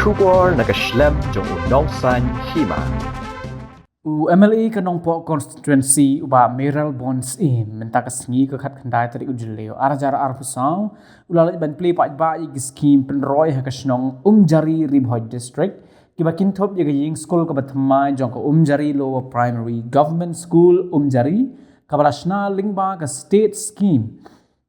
Shubor nakaslem jong unongsan hima. MLA kanong po constituency uba Meral Bonds mentak sengi ke khat khandai tari ujuleo arjara arpusaw ulala ban play pa ba ig scheme penroy ha kasnong Umjari Ribhoi district kibakin top yaga ying school ka batmai jong ko Umjari lower primary government school Umjari kabalashna lingba ka state scheme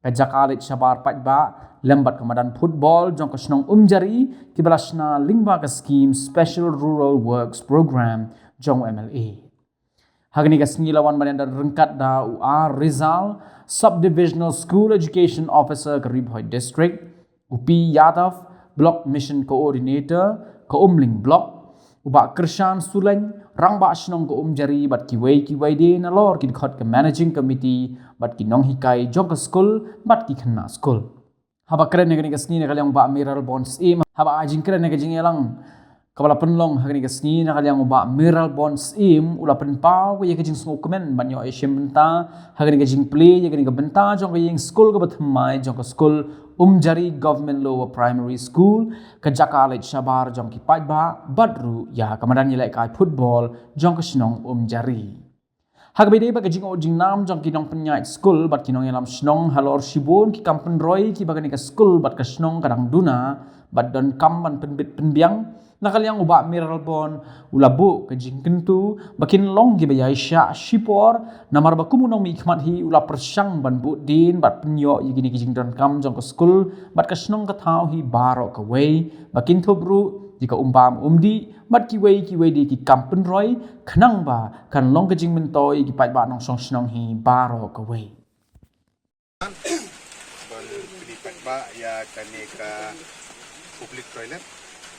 ka jakalit shabar pa ba lembat kamadan football jong kasnong Umjari kibalashna lingba ka scheme special rural works program jong MLA. Hagani kasngi lawan bananda rengkat da UR Rizal Subdivisional School Education Officer ke Ribhoi District, Upi Yadav Block Mission Coordinator ke Umling Block, Uba Kershan Suleng rangba asnong ke Umjari bat kiwai de nalor ki khot ke Managing Committee bat ki nong hikai jong ke school bat ki khna school. Haba keren negani kasngi ne kalyang ba Meral Bonds haba ajing keren ne kajing elang Kapala penlong hari kesini nak kalian ubah Meral Bonds ula penpau ya kejing sungguh komen banyak Asian benta hari kejing play ya kejing benta jong kejing school ke bertemai jong ke school Umjari Government Lower Primary School ke Jakalit Shabar jong ki ba badru ya kamadan nilai kai football jong ke senong Umjari. Hak beda ba kejing ojing nam jong ki nong penyait school bat ki nong yalam senong halor shibun ki kampen roy ki bagani ke school bat ke senong kadang duna bat don kamban penbit penbiang nakaliang uba Meral Bon ulabu kejing kentu bakin long gibayai sya shipor namar bakumunong mi ikhmat hi ula persyang ban budin bat penyo yigini kejing don kam jong ke school bat kasnong katau hi baro ke way bakin tobru jika umpam umdi bat kiwei di ki kampen roy kenang ba kan long kejing mentoy ki pat ba nong song snong hi baro ke way ban pilipat ba ya kaneka public toilet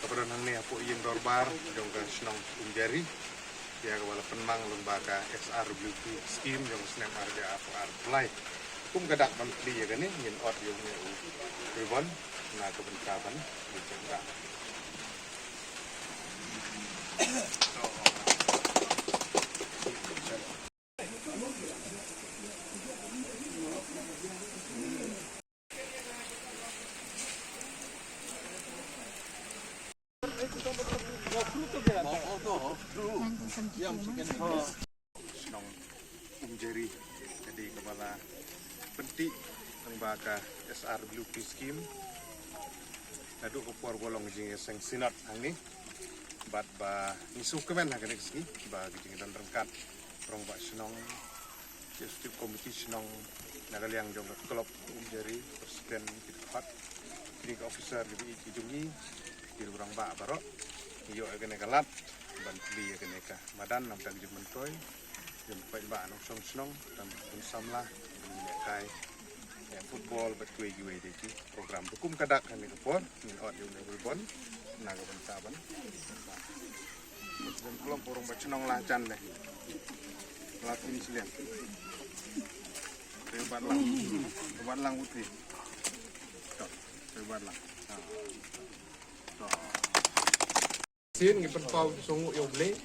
kepada nang ni apo yang dorbar jong ka senong Umjari ya wala penmang lembaga SRWP scheme jong senam harga apo apply gadak ban pli ya gani yin ot yung ne ribon na kebencaban di cengka senong Umjari jadi kepala penting lembaga SRWP scheme adu kopor bolong jing seng sinat angni bat ba nisu kemen ha kanek ski ba jing dan rengkat rong ba senong executive committee senong nagaliang jong klub Umjari presiden kitpat kini officer di jungi di urang ba barok iyo agane kalat ban beli agane ka madan nam kan jumentoy jum pai ba nong song snong dan samlah kai ya football bat kuai giwe de ki program hukum kadak kan ni por min ot yung lebon naga ban saban dan kelom porong bat snong lah chan le latin silian rebat lang uti rebat lang sin ngi penpau sungu yo ble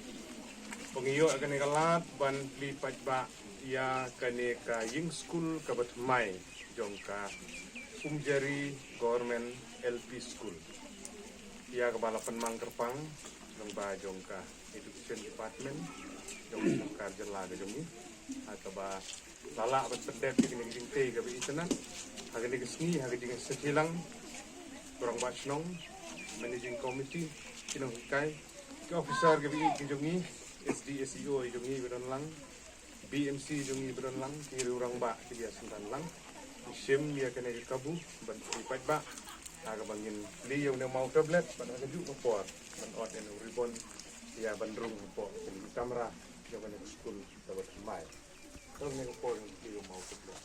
pengiyo akan kalat ban lipat ba ya kane ka ying school ka batmai jongka Umjari Government LP School ya kepala penmang kerpang lomba jongka education department jongka karja laga jongi atau ba lala bat pedep kini jing te ka bi itenan hagani kesni hagani sekilang kurang basnong managing committee kinong kai ke officer ke bi jongi SDSEO jongi beron lang BMC jongi beron lang kiri urang ba ki biasa lang sim dia kena kabu ban lipat ba aga bangin li yung mau tablet ban aga ju por ban ot en ribbon ya bandrung po kamera yo kena school dapat mai kalau ne ko li yung mau tablet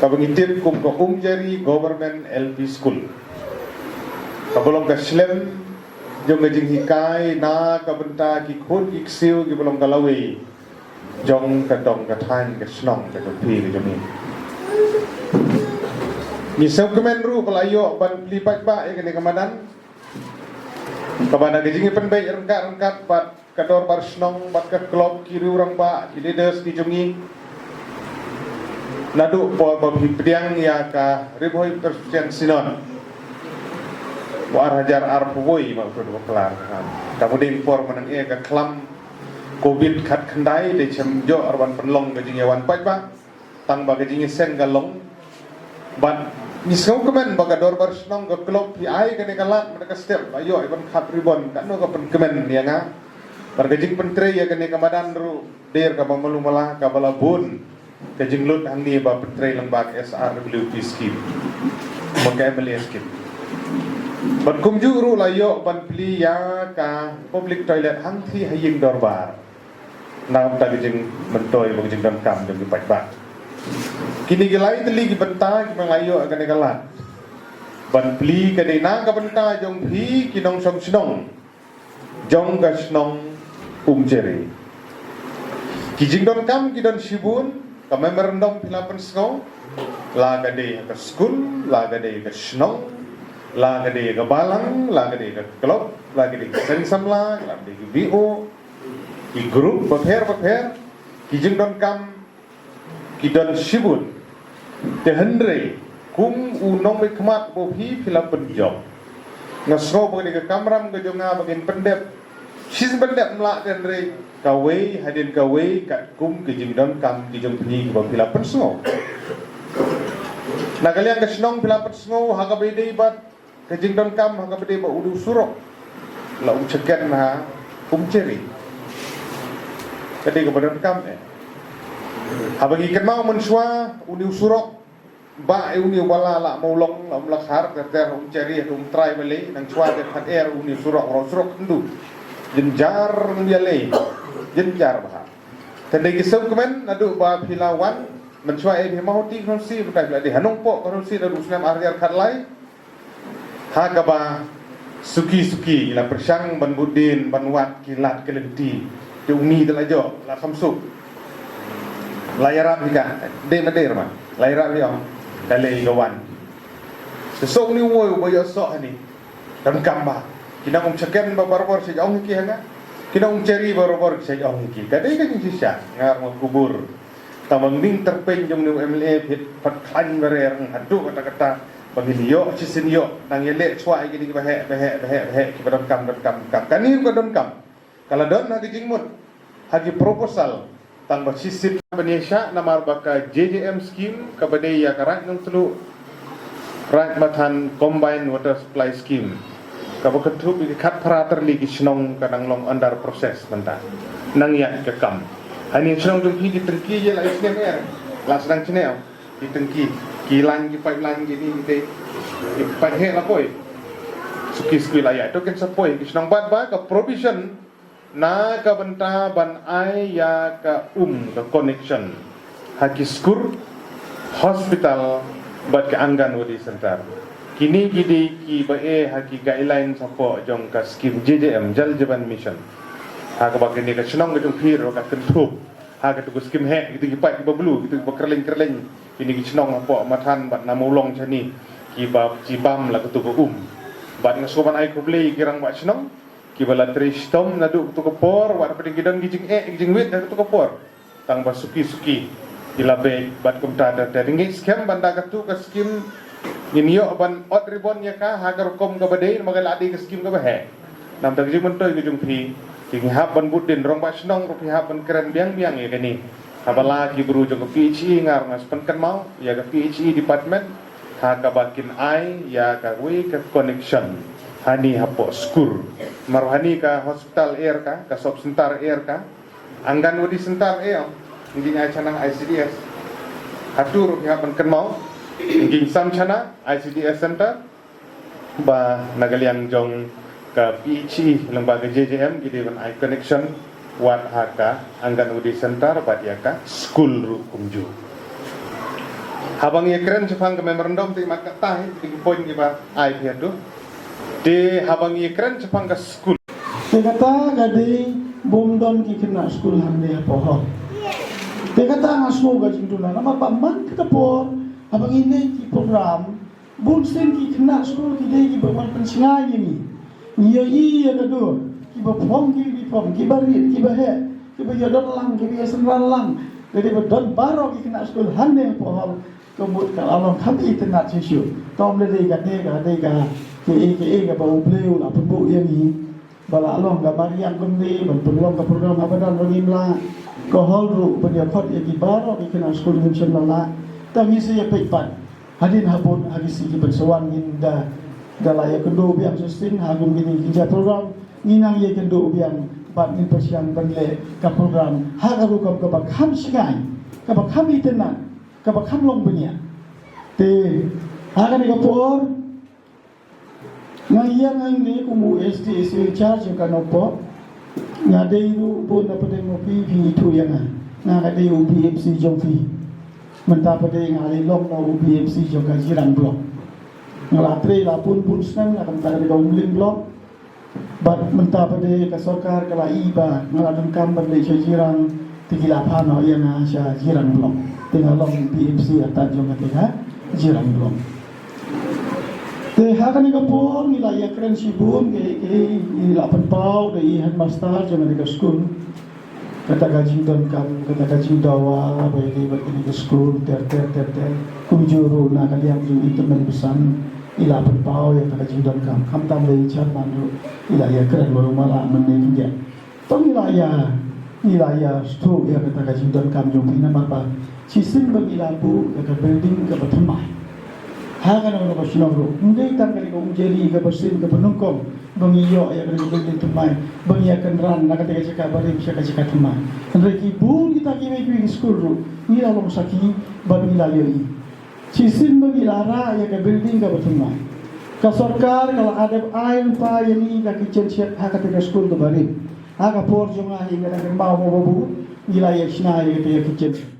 kabangitip kum ka Jari Government LP School kabolong ka Slem jong ngajing hikai na kabenta ki khut iksiu ki bolong kalawi jong ka dong ka than ka snong ka pi ka jami ni sekemen ru pelayo ban lipat ba ya kene kamadan kabana gajing penbai rengkat bat kador bar snong bat ka klop kiri urang ba ki leaders ki jungi nadu po pediang ya ka riboi persen sinon war hajar arpoi ma pro kelar kemudian por menang ka klam covid khat khandai de chamjo arban penlong gajing yawan pat ba tang ba gajing sen galong ban misau kemen baga dor bar snong ka klop pi ai kene kalat mereka step ayo iban khat ribon kan no ka pen kemen ya nga bargajing pentre ya kene kamadan ru der ka bamalu malah ka balabun kajing lut hang ni ba pentre lembag SRWP scheme maka MLA scheme ban kumju ru layo ban pli ya ka public toilet hang thi haying dor bar nam ta gajing mentoy bang jing dam kam dem pat ba kini gilai teli ki benta ki mangayo akan negalat ban pli ka de na ka benta jong phi ki nong som snong jong ga snong Jari ki jing don kam ki don sibun ka memorandum pilapan snong la ga de ka school la ga de ka snong la ga de ka balang la ga de ka klop la ga de ka sensamla la ga de ki BO ki group bapher ki jing don kam ki don sibun te hendrei kum unong me khmat bo phi pilapan job ngasro bagi ke kamram ke jonga bagin pendep sis pendep mla den re kawe hadin kawe kat kum ke jingdon kam di jong phi bo pilapan sngo na kalian ke snong pilapan sngo ha ka bede bat ke jingdon kam ha ka bede ba udu surok la uceken ha Jari kade ke badan kam habagi kenal mensua uni surok ba uni wala la maulong la mlakhar ter Jari trai beli nang sua de khat uni surok ro surok ndu jenjar yale jenjar ba tende kisau kemen adu ba pilawan mensua mahoti konsi butai la de hanong po konsi da rusnam aryar khat lai ha ka ba suki la persang ban budin ban wat kilat kelenti de uni de la jo la khamsu layarap hika de mader ma layarap yo kale gawan sesok ni wo boyo sok ni dan kamba kina ceken ba barbar se jong ki hanga kina Jari barbar se jong ki kade ka ni sisa ngar mo kubur tamang ning terpen jom ni MLA pit pat khan berer hadu kata-kata bagi yo sisin yo nang yele swai gini bahe ki badon kam kanir badon kam kala don na jingmut haji proposal tangba sisin Indonesia namar baka JJM scheme kabade ya karat nang telu rat matan combined water supply scheme kabaka tu bi khat parater li ki snong kanang long under process benda nang ya ke kam hani snong tu ki tengki je la isne mer la sedang chinel di tengki kilang ki pipeline gini te ki pipe he la poi suki laya tu kan sapoi ki snong bat ba ka provision na ka benta ban ai ya ka ka connection haki skur hospital bat ka anggan wadi center kini gidi ki bae haki guideline sapo jong ka scheme JJM Jal Jeevan Mission ha ka bagini ka snong ka phir ka kentup ha ka tu scheme he gitu ki pai ki bablu gitu bakerling kini ki snong sapo mathan bat namulong chani ki ba cibam la ka tu bat ngasoban ai kublei kirang ba snong ki bala tristom nadu tu kapor wat peding gidon gijing wit nadu tu kapor tang basuki ilabe bat kumta da ringi scam banda ka tu ka skim ninyo ban ot ribon ya ka hagar kom ka bade magal adi ka skim ka bahe nam tag jing mentoy gijung phi ki hab ban budin rong ba snong ru hab ban keren biang ya kani habala ki bru jong PHE ngar ngas penkan mau ya ka PHE department ha ka bakin ai ya ka we ka connection hani hapo skur marhani ka hospital air ka sob sentar air ka anggan wadi sentar air nging ai chanang ICDS hatur ya ban kan mau nging sam chana ICDS center ba nagaliang jong ka PHE lembaga JJM gidi ban ai connection wat haka anggan wadi sentar ba dia ka school ru kumju Habang ia keren sepang ke memorandum ti mat katah ti poin ki ba iPad tu. De habang ia keren sepang ke school. Dia kata gadi bomdon ki kena school hande apa. Dia kata ngasu gaji tu nama pak man kapor abang ini ki program bunsen ki kena school ki dei ki berman pensingai ni. Iya kado ki bapom ki barit ki bahe ki bayodon lang ki biasan lang. Jadi bedon baro ki kena school hande apa. Kemudian kalau kami tenat sesu, tom lele gade ke bau bleu lah pembu yang ni. Bala along gambar yang kendi berpeluang ke program apa dan berimla ke hal ru pendidikan yang baro ki kena school inshallah. Tapi saya pepat. Hadin habun hadis iki bersuan inda dalaya kendo biang sustain hagum gini kerja program nginang ye kendo biang 80% banle ke program hagaru ke bakam sigai ke bakam itenan ke bakam long punya te hagan ke por ngayang ini kumu SDSU charge ka nopo ngadeiru pun dapat ngopi itu yang ngadeiru BFC jongfi mentah pada yang hari long no BFC juga jirang blok ngelatre lah pun senang akan tak ada gomling blok bat mentah pada kasokar kala iba ngaladun kamban le jirang 38 no yang asya jirang blok tinggal long BFC atat juga tengah jirang blok teh hakan ni kapur nilai keren sibun ke ila penpau dari headmaster jangan di school kata gaji dan kata gaji dawa bagi berkini ke school ter kumjuru nak kalian ju itu mempesan ila penpau yang kata gaji dan kam tam lagi caman ila ya keren baru malah meninggal tong ila ya stu ya kata gaji dan kam ju pina apa sistem bagi lampu ke building ke pertamai hagan orang bersinong mungkin tanggal itu menjadi ke bersin ke penungkong bangiyo ya kena building temai bangiya kenran nak kata cakap bari bisa cakap temai reki bun kita kimi kimi school ru ni lalu saki bagi layoi sisin bagi lara ya ke building ke temai ke sarkar kalau ada air pa yani ke kitchen set ha kata school tu bari ha ka por jonga hingga nak mau babu wilayah sina ya kitchen